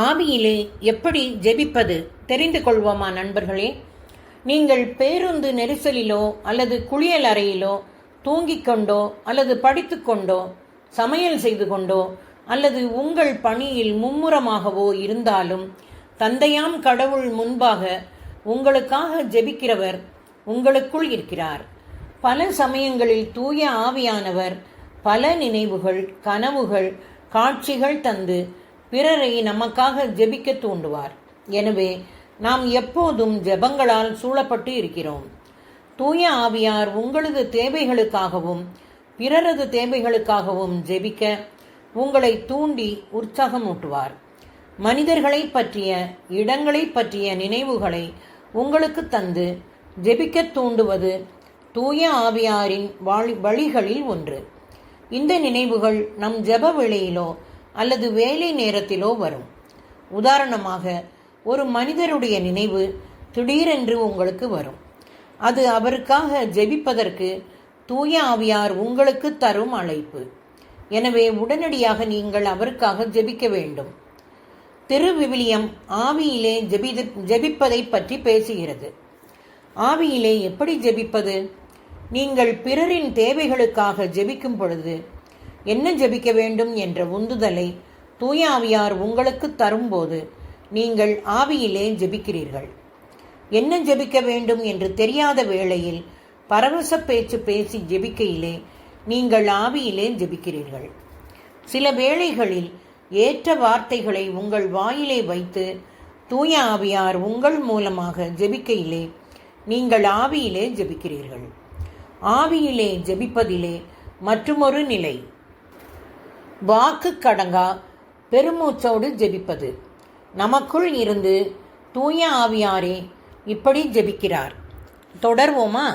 ஆவியிலே எப்படி ஜெபிப்பது தெரிந்து கொள்வோமா நண்பர்களே? நீங்கள் பேருந்து நெரிசலிலோ அல்லது குளியல் அறையிலோ தூங்கிக் கொண்டோ அல்லது படித்துக்கொண்டோ சமையல் செய்து கொண்டோ அல்லது உங்கள் பணியில் மும்முரமாகவோ இருந்தாலும் தந்தையாம் கடவுள் முன்பாக உங்களுக்காக ஜெபிக்கிறவர் உங்களுக்குள் இருக்கிறார். பல சமயங்களில் தூய ஆவியானவர் பல நினைவுகள், கனவுகள், காட்சிகள் தந்து பிறரை நமக்காக ஜெபிக்க தூண்டுவார். எனவே நாம் எப்போதும் ஜெபங்களால் சூழப்பட்டு இருக்கிறோம். தூய ஆவியார் உங்களது தேவைகளுக்காகவும் பிறரது தேவைகளுக்காகவும் ஜெபிக்க உங்களை தூண்டி உற்சாகமூட்டுவார். மனிதர்களை பற்றிய, இடங்களை பற்றிய நினைவுகளை உங்களுக்கு தந்து ஜெபிக்க தூண்டுவது தூய ஆவியாரின் வழிகளில் ஒன்று. இந்த நினைவுகள் நம் ஜெப வேளையிலோ அல்லது வேலை நேரத்திலோ வரும். உதாரணமாக, ஒரு மனிதருடைய நினைவு திடீரென்று உங்களுக்கு வரும். அது அவருக்காக ஜெபிப்பதற்கு தூய ஆவியார் உங்களுக்கு தரும் அழைப்பு. எனவே உடனடியாக நீங்கள் அவருக்காக ஜெபிக்க வேண்டும். திருவிவிலியம் ஆவியிலே ஜெபிப்பதை பற்றி பேசுகிறது. ஆவியிலே எப்படி ஜெபிப்பது? நீங்கள் பிறரின் தேவைகளுக்காக ஜெபிக்கும் பொழுது என்ன ஜெபிக்க வேண்டும் என்ற உந்துதலை தூய ஆவியார் உங்களுக்கு தரும்போது நீங்கள் ஆவியிலே ஜெபிக்கிறீர்கள். என்ன ஜெபிக்க வேண்டும் என்று தெரியாத வேளையில் பரவச பேச்சு பேசி ஜெபிக்கையிலே நீங்கள் ஆவியிலே ஜெபிக்கிறீர்கள். சில வேளைகளில் ஏற்ற வார்த்தைகளை உங்கள் வாயிலே வைத்து தூய ஆவியார் உங்கள் மூலமாக ஜெபிக்கையிலே நீங்கள் ஆவியிலே ஜெபிக்கிறீர்கள். ஆவியிலே ஜெபிப்பதிலே மற்றுமொரு நிலை வாக்கு கடங்கா பெருமூச்சோடு ஜெபிப்பது. நமக்குள் இருந்து தூய ஆவியாரே இப்படி ஜெபிக்கிறார். தொடர்வோமா?